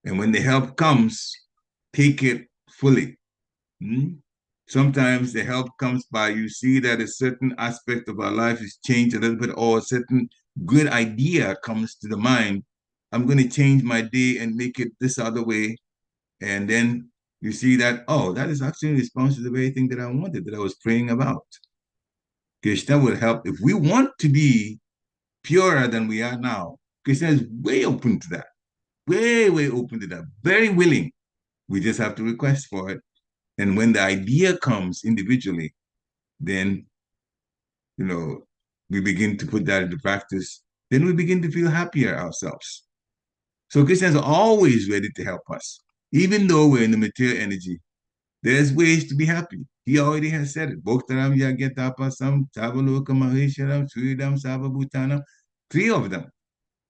And when the help comes, take it fully. Sometimes the help comes by you see that a certain aspect of our life is changed a little bit, or a certain good idea comes to the mind. I'm going to change my day and make it this other way. And then you see that, oh, that is actually in response to the very thing that I wanted, that I was praying about. Krishna will help. If we want to be purer than we are now, Krishna is way open to that. Way, way open to that. Very willing. We just have to request for it. And when the idea comes individually, then, we begin to put that into practice. Then we begin to feel happier ourselves. So Krishna is always ready to help us. Even though we're in the material energy, there's ways to be happy. He already has said it. Bhoktaram yagyatapasam, tavaloka mahesharam, suridam sababhutanam. 3 of them.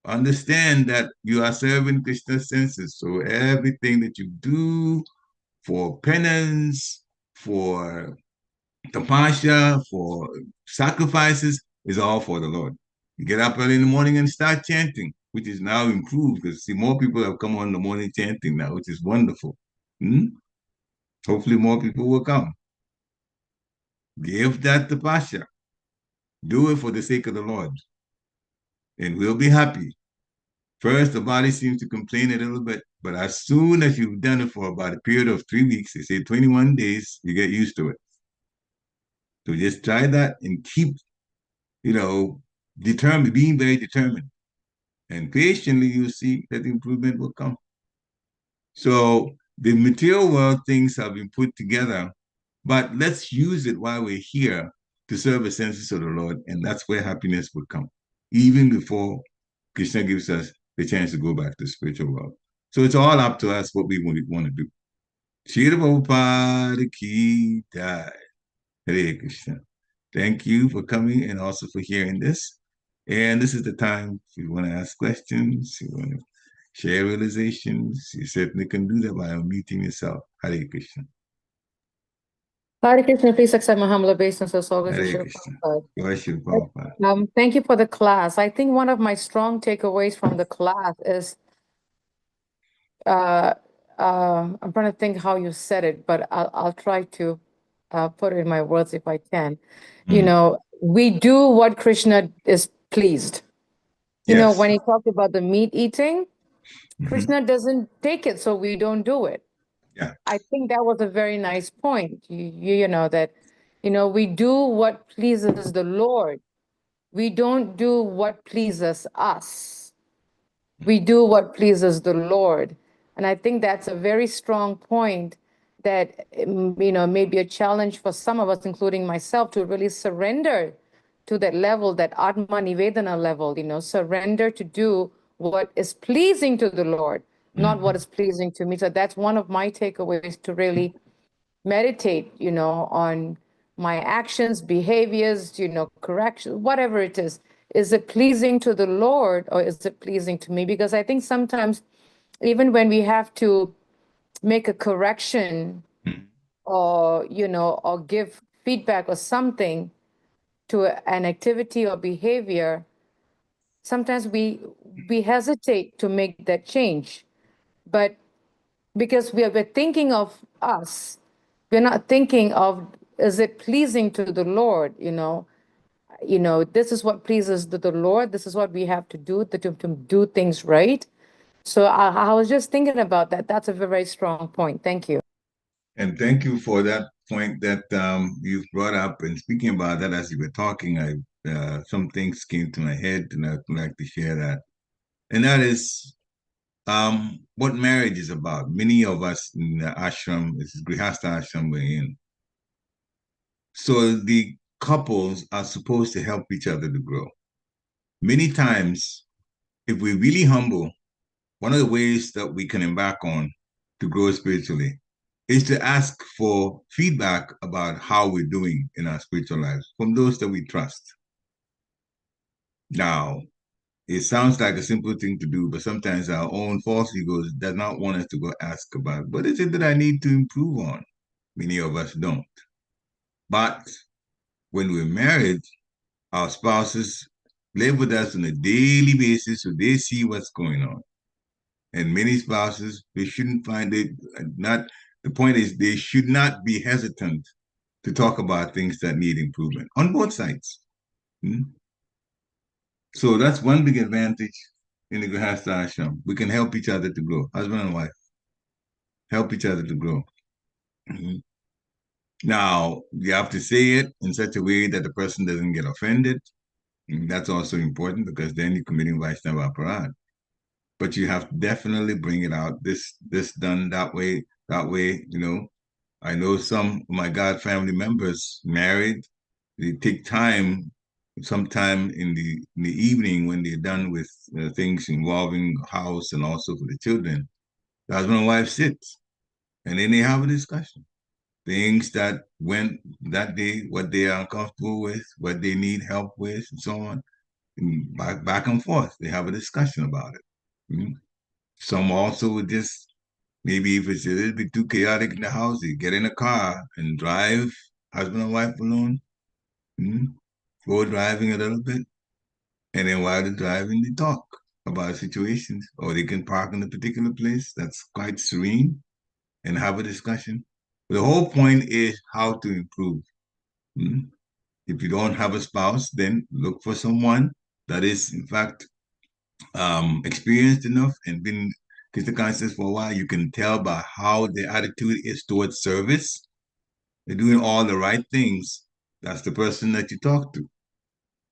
Understand that you are serving Krishna's senses. So everything that you do for penance, for tapasya, for sacrifices, is all for the Lord. You get up early in the morning and start chanting, which is now improved, because see, more people have come on the morning chanting now, which is wonderful. Hopefully more people will come. Give that tapasya. Do it for the sake of the Lord, and we'll be happy. First, the body seems to complain a little bit, but as soon as you've done it for about a period of 3 weeks, they say 21 days, you get used to it. So just try that and keep, determined, being very determined. And patiently, you see that improvement will come. So the material world things have been put together, but let's use it while we're here to serve the senses of the Lord, and that's where happiness will come, even before Krishna gives us the chance to go back to the spiritual world. So it's all up to us what we want to do. Srila Prabhupada ki jai. Hare Krishna. Thank you for coming and also for hearing this. And this is the time if you want to ask questions, you want to share realizations, you certainly can do that by unmuting yourself. Hare Krishna. Hare Krishna, please accept my humble obeisances always. Hare Krishna. Worship Prabhupada. Thank you for the class. I think one of my strong takeaways from the class is, I'm trying to think how you said it, but I'll try to put it in my words if I can. You know, we do what Krishna is pleased. You know, when he talked about the meat eating, Krishna doesn't take it, so we don't do it. Yeah. I think that was a very nice point. You know, that, you know, we do what pleases the Lord. We don't do what pleases us. We do what pleases the Lord. And I think that's a very strong point that, you know, may be a challenge for some of us, including myself, to really surrender to that level, that Atma Nivedana level, you know, surrender to do what is pleasing to the Lord, not what is pleasing to me. So that's one of my takeaways, to really meditate, you know, on my actions, behaviors, you know, corrections, whatever it is. Is it pleasing to the Lord or is it pleasing to me? Because I think sometimes even when we have to make a correction or, you know, or give feedback or something to an activity or behavior, sometimes we hesitate to make that change. But because we're thinking of us, we're not thinking of, is it pleasing to the Lord? You know, this is what pleases the Lord. This is what we have to do to do things right. So I was just thinking about that. That's a very strong point. Thank you. And thank you for that point that you've brought up. And speaking about that, as you were talking, some things came to my head, and I'd like to share that. And that is what marriage is about. Many of us in the ashram, this is Grihastha ashram we're in. So the couples are supposed to help each other to grow. Many times, if we're really humble, one of the ways that we can embark on to grow spiritually is to ask for feedback about how we're doing in our spiritual lives from those that we trust. Now, it sounds like a simple thing to do, but sometimes our own false egos does not want us to go ask about, what is it that I need to improve on? Many of us don't. But when we're married, our spouses live with us on a daily basis, so they see what's going on. And many spouses, they shouldn't find it not, the point is they should not be hesitant to talk about things that need improvement on both sides. So that's one big advantage in the Grihastha ashram. We can help each other to grow, husband and wife, help each other to grow. Now, you have to say it in such a way that the person doesn't get offended. And that's also important, because then you're committing Vaishnava aparad. But you have to definitely bring it out, this done that way, you know. I know some of my God family members married, they take time, sometime in the evening when they're done with things involving house and also for the children, the husband and wife sit, and then they have a discussion. Things that went that day, what they are uncomfortable with, what they need help with, and so on. And back and forth, they have a discussion about it. Some also would just, maybe if it's a little bit too chaotic in the house, they get in a car and drive, husband and wife alone, go driving a little bit, and then while they're driving, they talk about situations, or they can park in a particular place that's quite serene and have a discussion. The whole point is how to improve. If you don't have a spouse, then look for someone that is, in fact, experienced enough and been Krishna conscious for a while. You can tell by how their attitude is towards service. They're doing all the right things. That's the person that you talk to.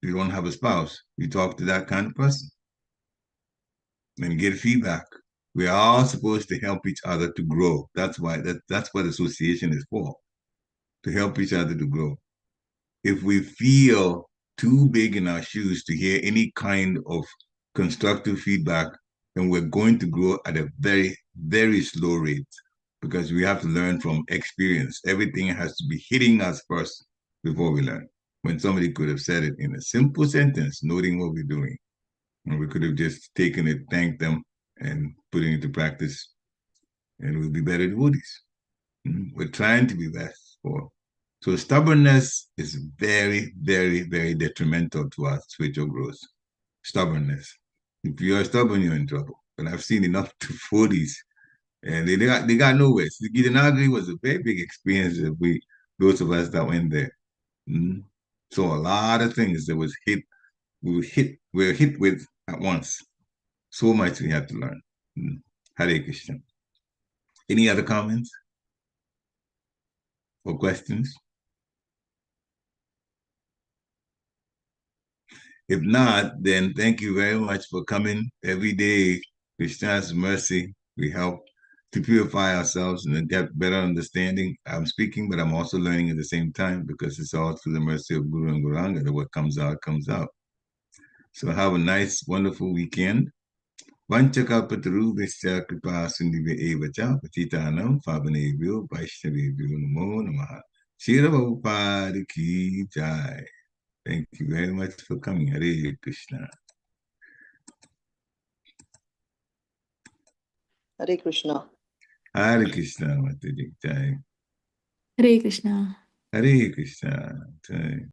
If you don't have a spouse, you talk to that kind of person. and get feedback. We are all supposed to help each other to grow. That's what association is for, to help each other to grow. If we feel too big in our shoes to hear any kind of constructive feedback, then we're going to grow at a very, very slow rate, because we have to learn from experience. Everything has to be hitting us first before we learn. When somebody could have said it in a simple sentence, noting what we're doing, and we could have just taken it, thanked them, and put it into practice, and we'll be better devotees. We're trying to be best for. So stubbornness is very, very, very detrimental to our spiritual growth. Stubbornness. If you are stubborn, you're in trouble. But I've seen enough devotees, and they got nowhere. So Gitanagari was a very big experience of those of us that went there. So a lot of things that we were hit with at once. So much we had to learn. Hare Krishna. Any other comments or questions? If not, then thank you very much for coming. Every day, Krishna's mercy, we help to purify ourselves and get better understanding. I'm speaking, but I'm also learning at the same time, because it's all through the mercy of Guru and Guranga that what comes out, comes out. So have a nice, wonderful weekend. Vanchakalpatarubhasya kripa sindhave evacha patitanam pavanebhyo vaishnavebhyo namo namaha. Shri Prabhupada ki jai. Thank you very much for coming. Hare Krishna. Hare Krishna. Hare Krishna, Mataji. Jai. Hare Krishna. Hare Krishna. Jai.